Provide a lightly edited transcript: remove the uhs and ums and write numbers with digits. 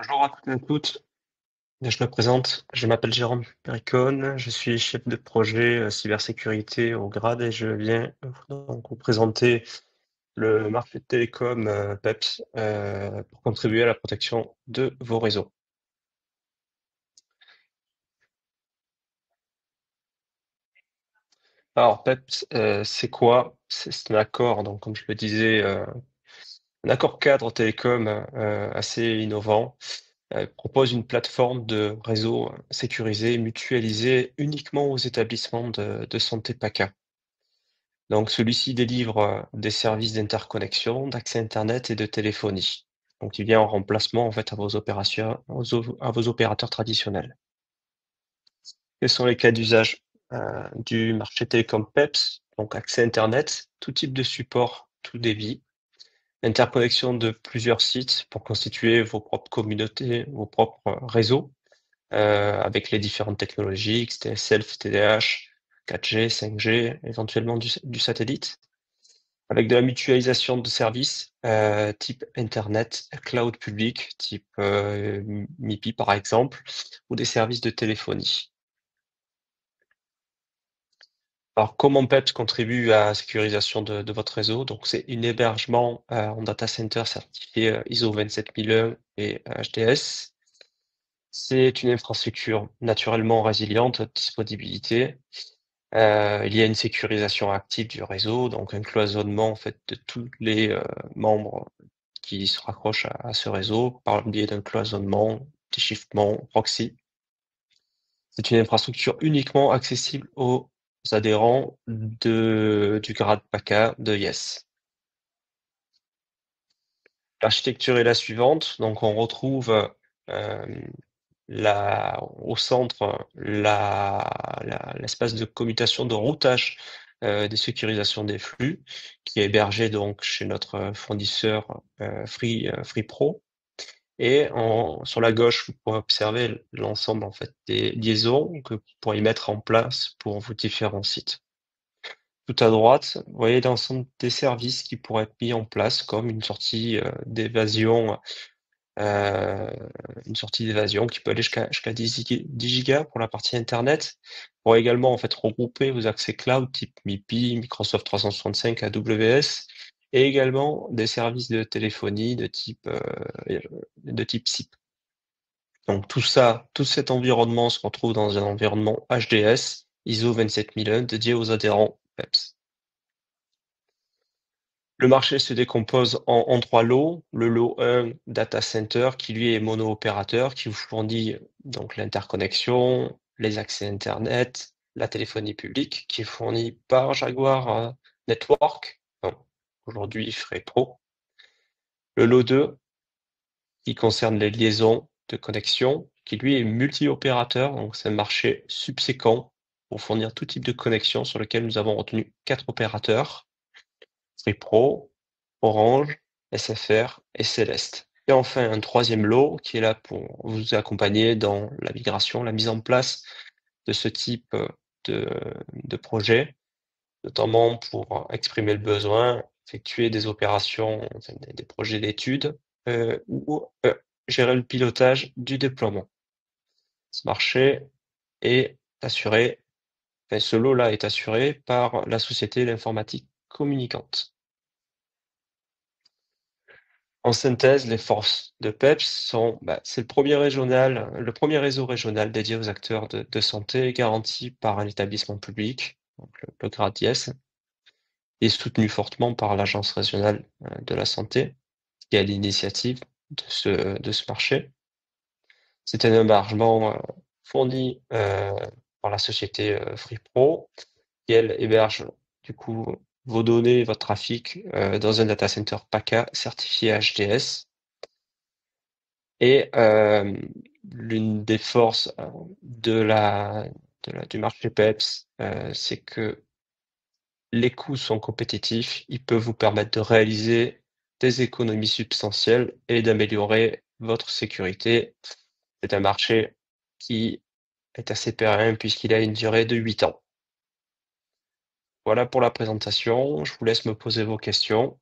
Bonjour à toutes et à toutes. Je me présente, je m'appelle Jérôme Pericone, je suis chef de projet cybersécurité au GRAD et je viens donc vous présenter le marché de télécom PEPS pour contribuer à la protection de vos réseaux. Alors PEPS, c'est quoi? C'est un accord, donc comme je le disais, un accord cadre télécom assez innovant. Propose une plateforme de réseau sécurisé, mutualisé uniquement aux établissements de santé PACA. Donc celui-ci délivre des services d'interconnexion, d'accès Internet et de téléphonie. Donc il vient en remplacement en fait à vos opérations, à vos opérateurs traditionnels. Quels sont les cas d'usage du marché télécom PEPS? Donc accès Internet, tout type de support, tout débit, interconnexion de plusieurs sites pour constituer vos propres communautés, vos propres réseaux avec les différentes technologies, XTSL, FTTH, 4G, 5G, éventuellement du satellite, avec de la mutualisation de services type internet, cloud public, type MIPI par exemple, ou des services de téléphonie. Alors, comment PEPS contribue à la sécurisation de votre réseau? Donc, c'est un hébergement en data center certifié ISO 27001 et HDS. C'est une infrastructure naturellement résiliente, haute disponibilité. Il y a une sécurisation active du réseau, donc un cloisonnement en fait de tous les membres qui se raccrochent à ce réseau par le biais d'un cloisonnement, déchiffrement, proxy. C'est une infrastructure uniquement accessible aux adhérents du grade PACA de Yes. L'architecture est la suivante, donc on retrouve au centre l'espace de commutation de routage des sécurisations des flux qui est hébergé donc chez notre fournisseur FreePro. Et sur la gauche, vous pourrez observer l'ensemble en fait des liaisons que vous pourrez mettre en place pour vos différents sites. Tout à droite, vous voyez l'ensemble des services qui pourraient être mis en place comme d'évasion Heu, une sortie d'évasion qui peut aller jusqu'à 10 gigas pour la partie internet. Pour également, en fait, regrouper vos accès cloud type MiPi, Microsoft 365, AWS et également des services de téléphonie de type SIP. Donc tout ça, tout cet environnement se retrouve dans un environnement HDS, ISO 27001 dédié aux adhérents PEPS. Le marché se décompose en 3 lots. Le lot 1, data center, qui lui est mono-opérateur, qui vous fournit donc l'interconnexion, les accès internet, la téléphonie publique, qui est fournie par Jaguar Network, donc aujourd'hui Free Pro. Le lot 2, qui concerne les liaisons de connexion, qui lui est multi-opérateur, donc c'est un marché subséquent pour fournir tout type de connexion sur lequel nous avons retenu 4 opérateurs. Free Pro, Orange, SFR et Céleste. Et enfin, un troisième lot qui est là pour vous accompagner dans la migration, la mise en place de ce type de, de projet, notamment pour exprimer le besoin, effectuer des opérations, enfin, des projets d'études ou gérer le pilotage du déploiement. Ce marché est assuré, enfin, ce lot-là est assuré par la société d'informatique communicante. En synthèse, les forces de PEPS sont, c'est le premier réseau régional dédié aux acteurs de santé garanti par un établissement public, donc le GRADIES, et soutenu fortement par l'Agence régionale de la santé, qui est à l'initiative de ce marché. C'est un hébergement fourni par la société FreePro, qui elle héberge du coup vos données et votre trafic dans un data center PACA certifié HDS. Et l'une des forces du marché PEPS, c'est que les coûts sont compétitifs. Ils peuvent vous permettre de réaliser des économies substantielles et d'améliorer votre sécurité. C'est un marché qui est assez pérenne puisqu'il a une durée de 8 ans. Voilà pour la présentation. Je vous laisse me poser vos questions.